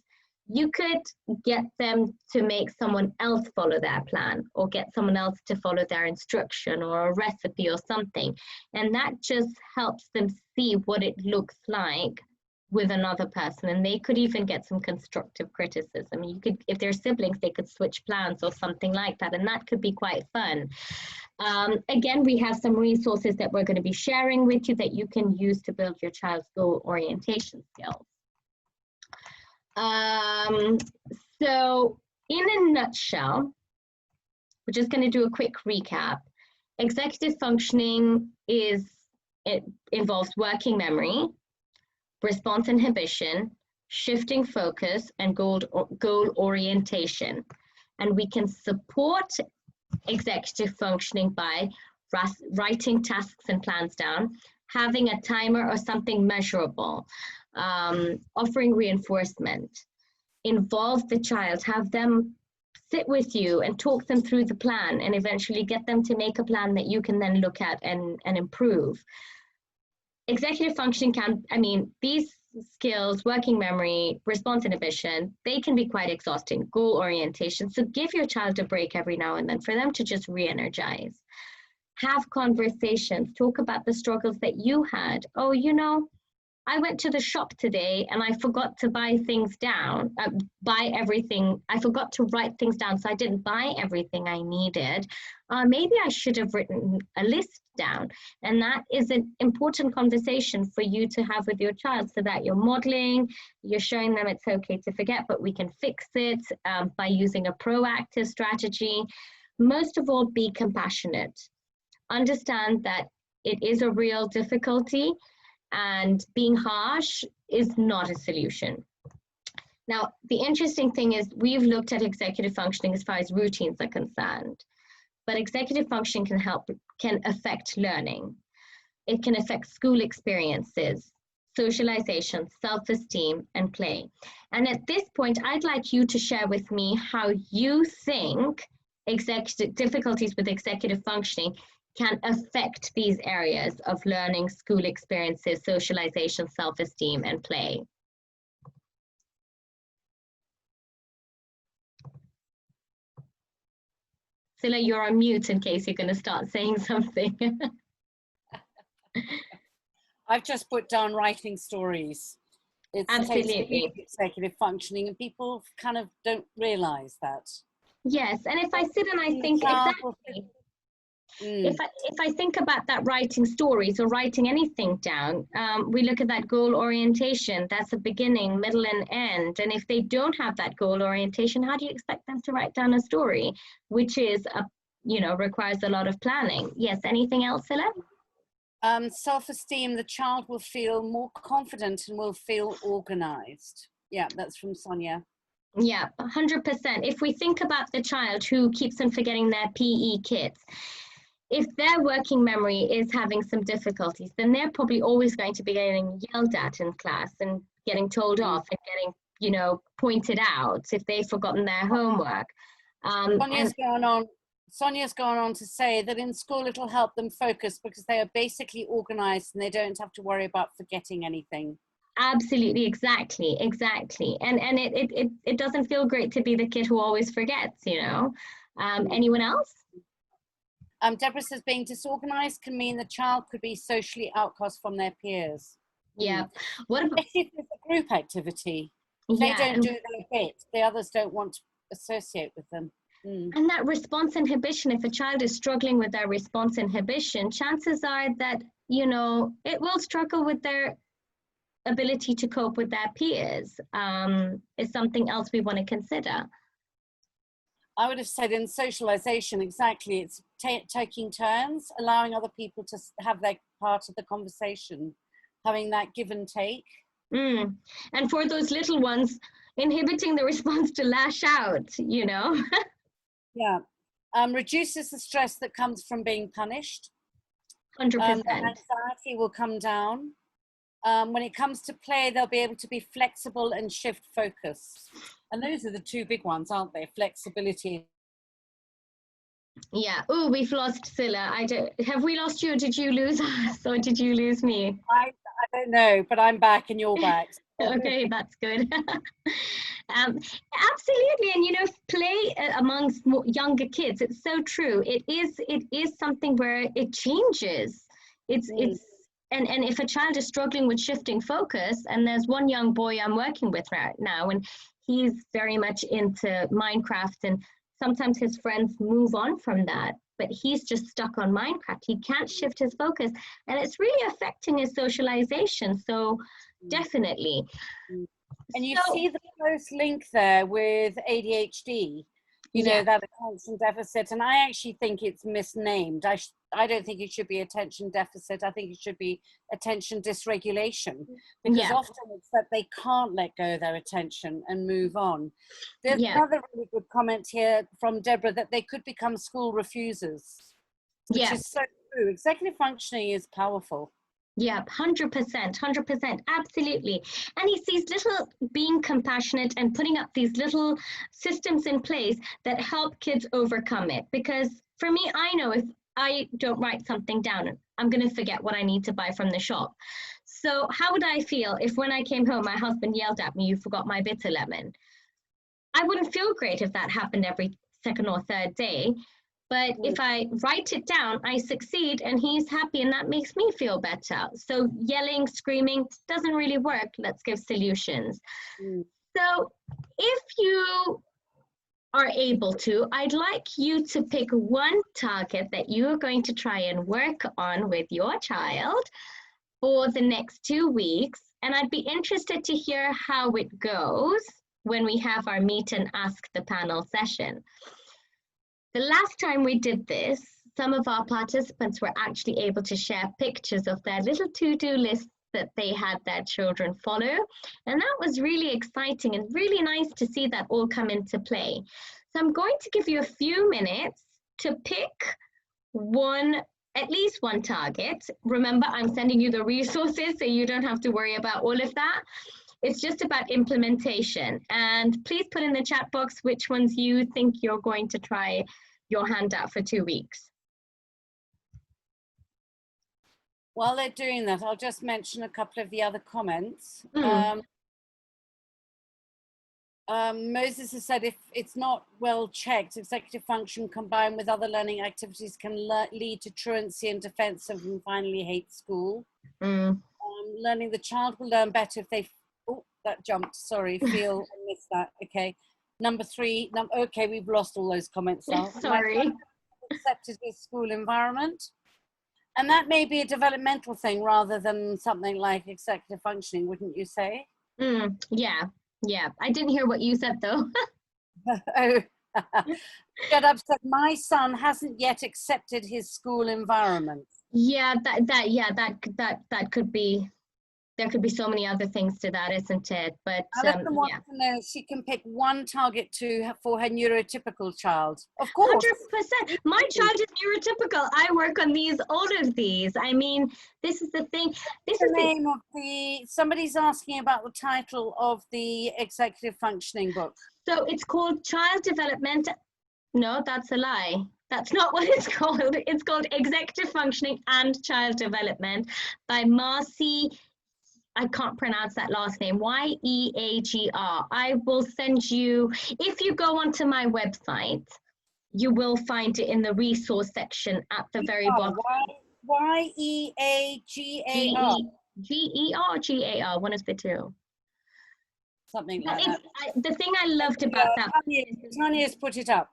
you could get them to make someone else follow their plan, or get someone else to follow their instruction or a recipe or something. And that just helps them see what it looks like with another person. And they could even get some constructive criticism. You could, if they're siblings, they could switch plans or something like that. And that could be quite fun. Again, we have some resources that we're going to be sharing with you that you can use to build your child's goal orientation skills. So in a nutshell, we're just going to do a quick recap. Executive functioning involves working memory, response inhibition, shifting focus, and goal orientation. And we can support executive functioning by writing tasks and plans down, having a timer or something measurable, offering reinforcement, involve the child, have them sit with you and talk them through the plan, and eventually get them to make a plan that you can then look at and improve. Executive functioning these skills, working memory, response inhibition, they can be quite exhausting, goal orientation. So give your child a break every now and then for them to just re-energize. Have conversations, talk about the struggles that you had. Oh, you know, I went to the shop today and I forgot to buy things down, I forgot to write things down, so I didn't buy everything I needed. Maybe I should have written a list down. And that is an important conversation for you to have with your child, so that you're modeling, you're showing them it's okay to forget, but we can fix it by using a proactive strategy. Most of all, be compassionate. Understand that it is a real difficulty, and being harsh is not a solution. Now, the interesting thing is we've looked at executive functioning as far as routines are concerned, but executive functioning can affect learning. It can affect school experiences, socialization, self-esteem, and play. And at this point, I'd like you to share with me how you think difficulties with executive functioning can affect these areas of learning, school experiences, socialization, self-esteem, and play. Scylla, you're on mute in case you're going to start saying something. I've just put down writing stories. It's absolutely executive functioning, and people kind of don't realize that. Yes, and if I sit and I think exactly. If I think about that, writing stories or writing anything down, we look at that goal orientation. That's a beginning, middle, and end. And if they don't have that goal orientation, how do you expect them to write down a story, which is requires a lot of planning? Yes. Anything else, Scylla? Self-esteem. The child will feel more confident and will feel organized. Yeah, that's from Sonia. Yeah, 100%. If we think about the child who keeps on forgetting their PE kits, if their working memory is having some difficulties, then they're probably always going to be getting yelled at in class and getting told off and getting, pointed out if they've forgotten their homework. Sonia's gone on to say that in school it'll help them focus because they are basically organized and they don't have to worry about forgetting anything. Absolutely, exactly. And it doesn't feel great to be the kid who always forgets, Anyone else? Deborah says being disorganized can mean the child could be socially outcast from their peers. Yeah. What about if it's a group activity? If they don't do their bit, the others don't want to associate with them. And that response inhibition, if a child is struggling with their response inhibition, chances are that, it will struggle with their ability to cope with their peers, is something else we want to consider. I would have said in socialization, exactly. It's taking turns, allowing other people to have their part of the conversation, having that give and take. And for those little ones, inhibiting the response to lash out, Yeah. Reduces the stress that comes from being punished. 100%. Anxiety will come down. When it comes to play, they'll be able to be flexible and shift focus. And those are the two big ones, aren't they? Flexibility. Yeah. Oh, we've lost Scylla. Have we lost you, or did you lose us, or did you lose me? I don't know, but I'm back and you're back. Okay, that's good. Absolutely, and play amongst younger kids. It's so true. It is something where it changes. And if a child is struggling with shifting focus, and there's one young boy I'm working with right now, and he's very much into Minecraft, and sometimes his friends move on from that, but he's just stuck on Minecraft. He can't shift his focus, and it's really affecting his socialization. So definitely. And you see the close link there with ADHD. you know, that attention deficit. And I actually think it's misnamed. I don't think it should be attention deficit. I think it should be attention dysregulation, because often it's that they can't let go of their attention and move on. There's another really good comment here from Deborah, that they could become school refusers, which is so true. Executive functioning is powerful. Yeah, 100%, absolutely. And it's these little, being compassionate and putting up these little systems in place that help kids overcome it. Because for me, I know if I don't write something down, I'm going to forget what I need to buy from the shop. So how would I feel if when I came home, my husband yelled at me, "You forgot my bitter lemon"? I wouldn't feel great if that happened every second or third day. But if I write it down, I succeed and he's happy, and that makes me feel better. So yelling, screaming doesn't really work. Let's give solutions. So if you are able to, I'd like you to pick one target that you are going to try and work on with your child for the next 2 weeks. And I'd be interested to hear how it goes when we have our meet and ask the panel session. The last time we did this, some of our participants were actually able to share pictures of their little to-do lists that they had their children follow. And that was really exciting and really nice to see that all come into play. So I'm going to give you a few minutes to pick at least one target. Remember, I'm sending you the resources, so you don't have to worry about all of that. It's just about implementation. And please put in the chat box which ones you think you're going to try your hand at for 2 weeks. While they're doing that, I'll just mention a couple of the other comments. Moses has said, if it's not well checked, executive function combined with other learning activities can lead to truancy and defensive and finally hate school. Learning, the child will learn better if they that jumped, sorry, feel I missed that. Okay, number 3, okay, we've lost all those comments now. Sorry. Accepted his school environment, and that may be a developmental thing rather than something like executive functioning, wouldn't you say? Yeah, I didn't hear what you said though. Shut up, said, my son hasn't yet accepted his school environment. Yeah, that could be. There could be so many other things to that, isn't it? But Alison wants to know she can pick one target for her neurotypical child. Of course. 100%. My child is neurotypical. I work on all of these. I mean, this is the thing. This is the name of the, somebody's asking about the title of the executive functioning book. So it's called Child Development. No, that's a lie. That's not what it's called. It's called Executive Functioning and Child Development by Marcy. I can't pronounce that last name, Yeagr. I will send you, if you go onto my website, you will find it in the resource section at the very bottom. Yeagr. G-E-R, G-A-R, one of the two. Something like that. The thing I loved about that. Tanya's put it up.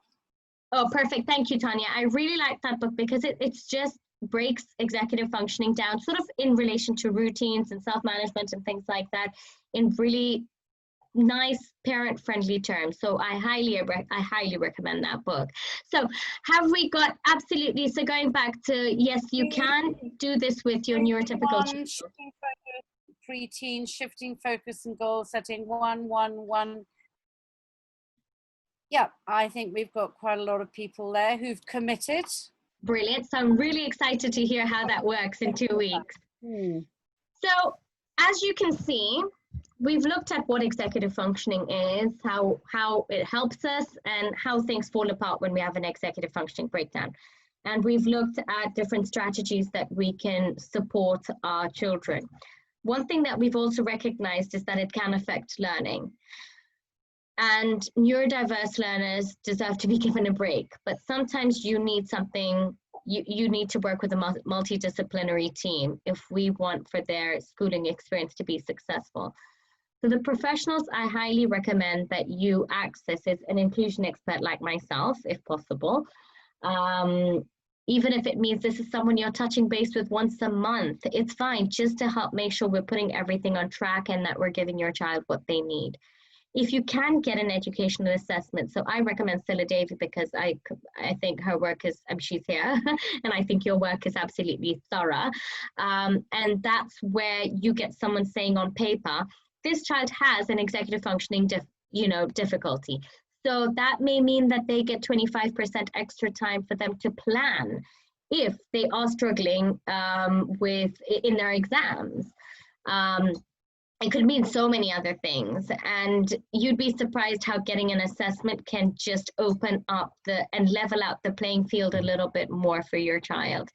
Oh, perfect. Thank you, Tanya. I really like that book because it's just breaks executive functioning down sort of in relation to routines and self-management and things like that in really nice parent-friendly terms. So I highly recommend that book. So have we got, absolutely, so going back to, yes, you can do this with your neurotypical children. Preteen, shifting focus and goal setting, 1. Yeah, I think we've got quite a lot of people there who've committed. Brilliant. So I'm really excited to hear how that works in 2 weeks. So as you can see, we've looked at what executive functioning is, how it helps us, and how things fall apart when we have an executive functioning breakdown. And we've looked at different strategies that we can support our children. One thing that we've also recognized is that it can affect learning. And neurodiverse learners deserve to be given a break, but sometimes you need something, you need to work with a multidisciplinary team if we want for their schooling experience to be successful. So the professionals I highly recommend that you access is an inclusion expert like myself, if possible. Even if it means this is someone you're touching base with once a month, it's fine, just to help make sure we're putting everything on track and that we're giving your child what they need. if you can get an educational assessment, so I recommend Stella Davy because I think her work is, she's here, and I think your work is absolutely thorough. And that's where you get someone saying on paper, this child has an executive functioning difficulty. So that may mean that they get 25% extra time for them to plan if they are struggling in their exams. It could mean so many other things, and you'd be surprised how getting an assessment can just open up and level out the playing field a little bit more for your child.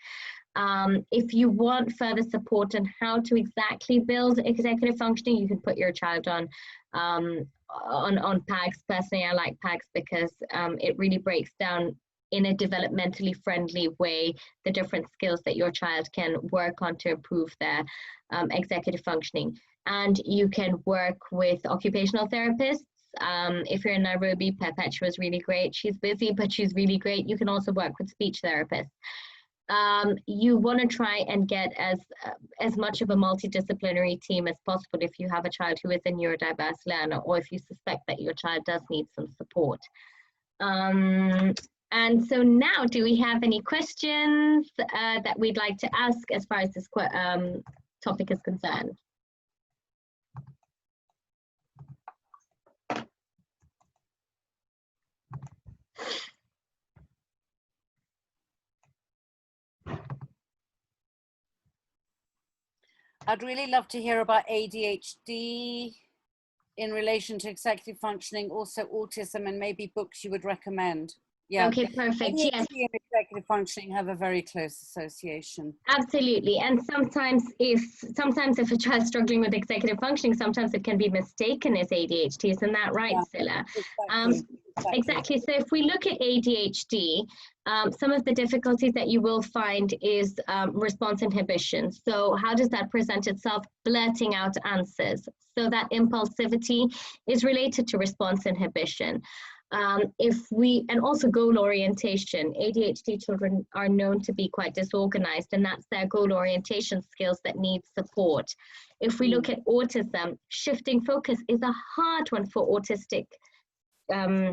If you want further support on how to exactly build executive functioning, you can put your child on PAGS. Personally, I like PAGS because it really breaks down in a developmentally friendly way the different skills that your child can work on to improve their executive functioning. And you can work with occupational therapists. If you're in Nairobi, Perpetua is really great. She's busy, but she's really great. You can also work with speech therapists. You want to try and get as much of a multidisciplinary team as possible if you have a child who is a neurodiverse learner, or if you suspect that your child does need some support. And so now, do we have any questions that we'd like to ask as far as this topic is concerned? I'd really love to hear about ADHD in relation to executive functioning, also autism, and maybe books you would recommend. Yeah. Okay, perfect. ADHD Yes. and executive functioning have a very close association. Absolutely. And sometimes if a child's struggling with executive functioning, sometimes it can be mistaken as ADHD. Isn't that right, Scylla? Exactly. So if we look at ADHD, some of the difficulties that you will find is response inhibition. So how does that present itself? Blurting out answers. So that impulsivity is related to response inhibition. And also goal orientation. ADHD children are known to be quite disorganized, and that's their goal orientation skills that need support. If we look at autism, shifting focus is a hard one for autistic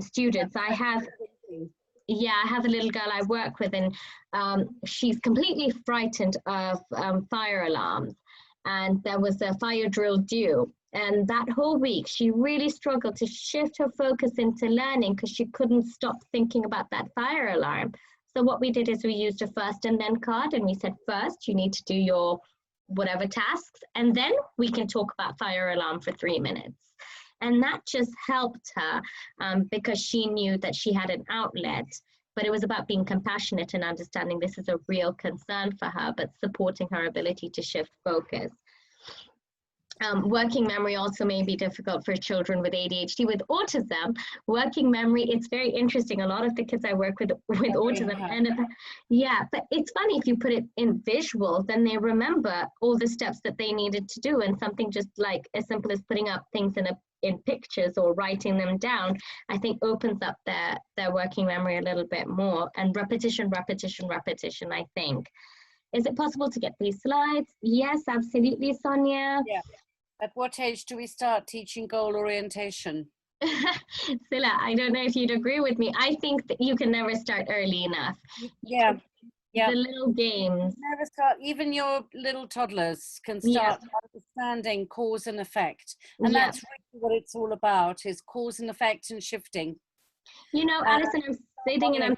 students. I have a little girl I work with, and she's completely frightened of fire alarms. And there was a fire drill due. And that whole week, she really struggled to shift her focus into learning because she couldn't stop thinking about that fire alarm. So what we did is we used a first and then card, and we said, first, you need to do your whatever tasks, and then we can talk about fire alarm for 3 minutes. And that just helped her because she knew that she had an outlet, but it was about being compassionate and understanding this is a real concern for her, but supporting her ability to shift focus. Working memory also may be difficult for children with ADHD. With autism, working memory, it's very interesting. A lot of the kids I work with autism, but it's funny, if you put it in visual, then they remember all the steps that they needed to do, and something just like as simple as putting up things in pictures or writing them down, I think opens up their working memory a little bit more. And repetition, I think. Is it possible to get these slides? Yes, absolutely, Sonia. Yeah. At what age do we start teaching goal orientation? Scylla, I don't know if you'd agree with me. I think that you can never start early enough. Yeah. The little games. Never start. Even your little toddlers can start understanding cause and effect. And that's really what it's all about, is cause and effect and shifting. You know, Alison, I'm sitting and I'm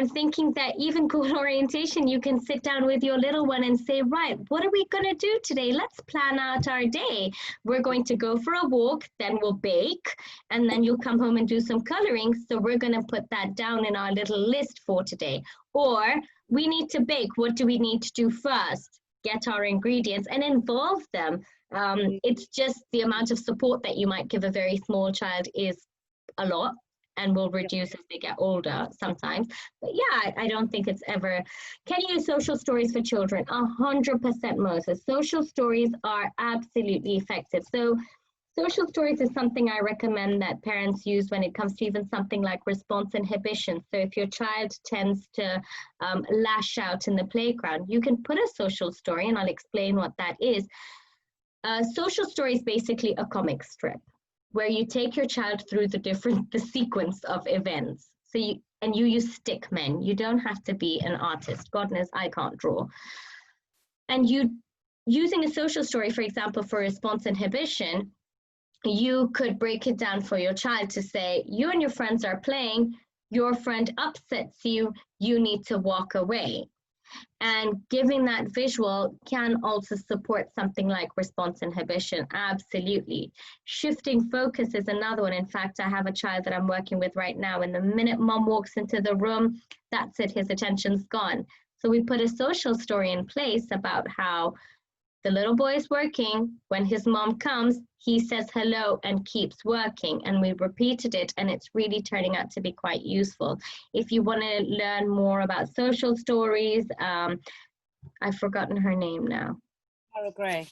thinking that even goal orientation, you can sit down with your little one and say, right, what are we going to do today? Let's plan out our day. We're going to go for a walk, then we'll bake, and then you'll come home and do some coloring. So we're going to put that down in our little list for today. Or we need to bake. What do we need to do first? Get our ingredients and involve them. It's just the amount of support that you might give a very small child is a lot, and will reduce as they get older sometimes. But yeah, I don't think it's ever. Can you use social stories for children? 100%, Moses. Social stories are absolutely effective. So social stories is something I recommend that parents use when it comes to even something like response inhibition. So if your child tends to lash out in the playground, you can put a social story, and I'll explain what that is. Social story is basically a comic strip. where you take your child through the sequence of events. So you use stick men. You don't have to be an artist. God knows I can't draw. And using a social story, for example, for response inhibition, you could break it down for your child to say, you and your friends are playing, your friend upsets you, you need to walk away. And giving that visual can also support something like response inhibition, absolutely. Shifting focus is another one. In fact, I have a child that I'm working with right now, and the minute mom walks into the room, that's it, his attention's gone. So we put a social story in place about how the little boy is working. When his mom comes, he says hello and keeps working. And we repeated it, and it's really turning out to be quite useful. If you want to learn more about social stories, I've forgotten her name now. Carol Gray.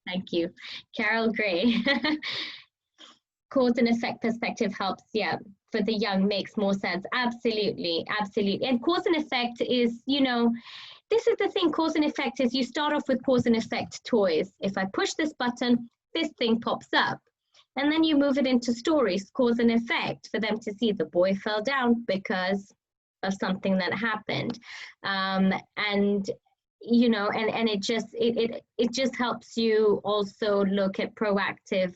Thank you. Carol Gray. Cause and effect perspective helps, yeah, for the young makes more sense. Absolutely, absolutely. And cause and effect is, you know, this is the thing, cause and effect is you start off with cause and effect toys. If I push this button, this thing pops up. And then you move it into stories, cause and effect, for them to see the boy fell down because of something that happened. And you know, and it just helps you also look at proactive.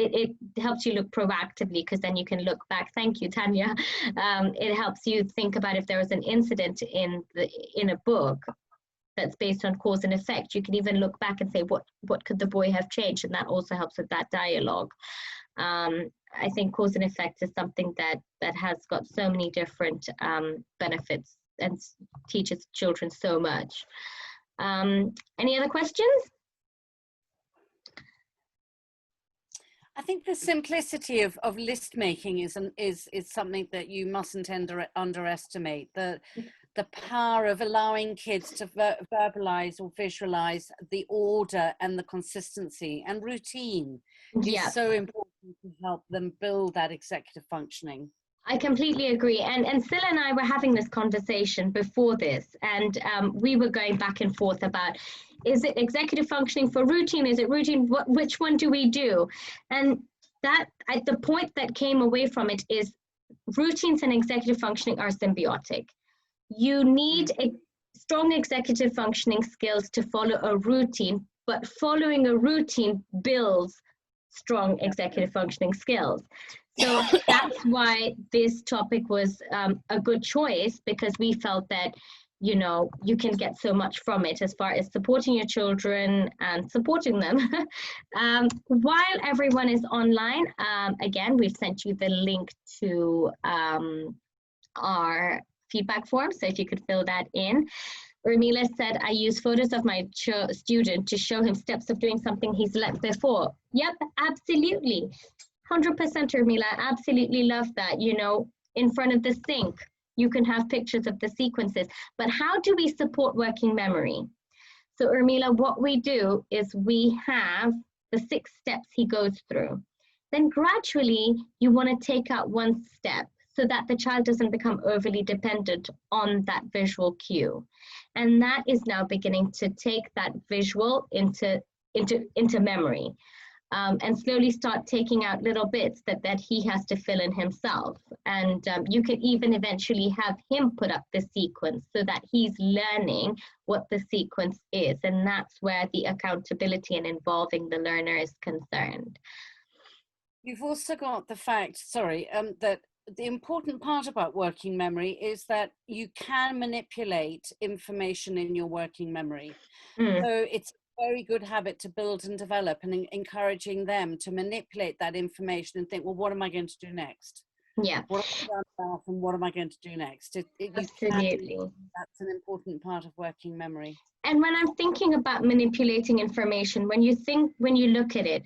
It helps you look proactively, because then you can look back. Thank you, Tanya. It helps you think about if there was an incident in a book that's based on cause and effect. You can even look back and say, what could the boy have changed? And that also helps with that dialogue. I think cause and effect is something that has got so many different benefits and teaches children so much. Any other questions? I think the simplicity of list making is something that you mustn't underestimate. The power of allowing kids to verbalize or visualize the order and the consistency and routine is so important to help them build that executive functioning. I completely agree. And Scylla and I were having this conversation before this, and we were going back and forth about, is it executive functioning for routine? Is it routine? Which one do we do? And the point that came away from it is routines and executive functioning are symbiotic. You need a strong executive functioning skills to follow a routine, but following a routine builds strong executive functioning skills. So that's why this topic was a good choice, because we felt that, you know, you can get so much from it as far as supporting your children and supporting them. While everyone is online, again, we've sent you the link to our feedback form, so if you could fill that in. Urmila said, I use photos of my student to show him steps of doing something he's learned before. Yep, absolutely. 100% Urmila, absolutely love that. You know, in front of the sink, you can have pictures of the sequences. But how do we support working memory? So Urmila, what we do is we have the 6 steps he goes through. Then gradually, you want to take out one step so that the child doesn't become overly dependent on that visual cue. And that is now beginning to take that visual into memory. And slowly start taking out little bits that he has to fill in himself. And you can even eventually have him put up the sequence so that he's learning what the sequence is. And that's where the accountability and involving the learner is concerned. You've also got the fact, that the important part about working memory is that you can manipulate information in your working memory. So it's very good habit to build and develop, and encouraging them to manipulate that information and think, well, what am I going to do next? Yeah. What have I done now, and what am I going to do next? Absolutely. That's an important part of working memory. And when I'm thinking about manipulating information, when you look at it,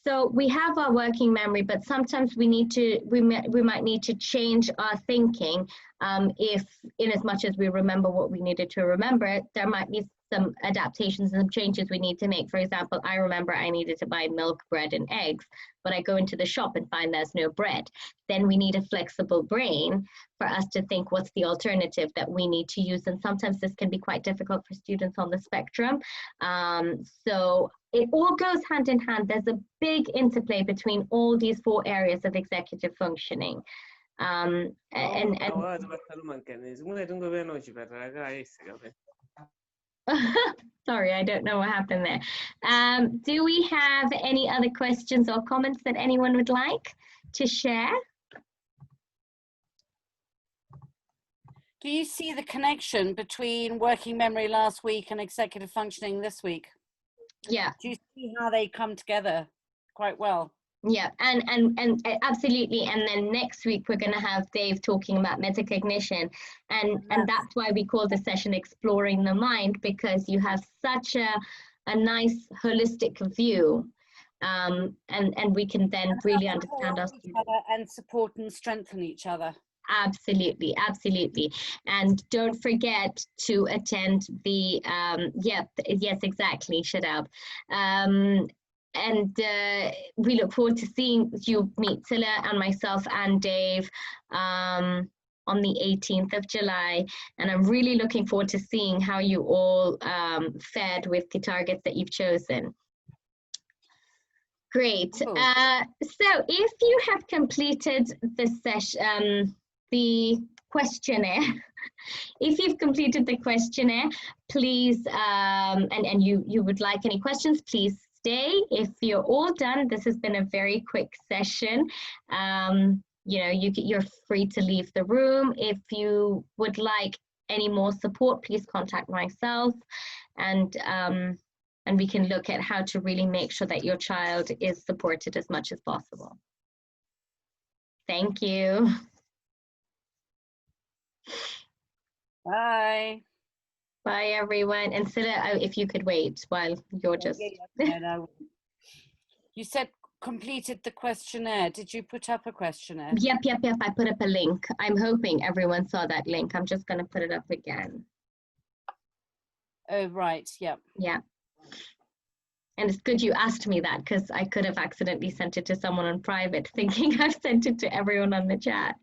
so we have our working memory, but sometimes we might need to change our thinking. If in as much as we remember what we needed to remember, there might be some adaptations and some changes we need to make. For example, I remember I needed to buy milk, bread, and eggs, but I go into the shop and find there's no bread. Then we need a flexible brain for us to think what's the alternative that we need to use. And sometimes this can be quite difficult for students on the spectrum. So it all goes hand in hand. There's a big interplay between all these 4 areas of executive functioning. Sorry, I don't know what happened there. Do we have any other questions or comments that anyone would like to share? Do you see the connection between working memory last week and executive functioning this week? Yeah. Do you see how they come together quite well? Yeah, and absolutely. And then next week we're going to have Dave talking about metacognition, and that's why we call the session Exploring the Mind, because you have such a nice holistic view, and we can then really understand our students and support and strengthen each other. Absolutely, absolutely. And don't forget to attend the yes, exactly, Shadab. And we look forward to seeing you meet Silla and myself and Dave on the 18th of July. And I'm really looking forward to seeing how you all fared with the targets that you've chosen. Great. So if you have completed the session, the questionnaire, if you've completed the questionnaire, please, and you would like any questions, please stay. If you're all done, this has been a very quick session. You know, you're free to leave the room. If you would like any more support, please contact myself, and we can look at how to really make sure that your child is supported as much as possible. Thank you. Bye. Bye, everyone. And Silla, if you could wait while you're just... You said completed the questionnaire. Did you put up a questionnaire? Yep. I put up a link. I'm hoping everyone saw that link. I'm just going to put it up again. Oh, right. Yep. Yeah. And it's good you asked me that, because I could have accidentally sent it to someone in private thinking I've sent it to everyone on the chat.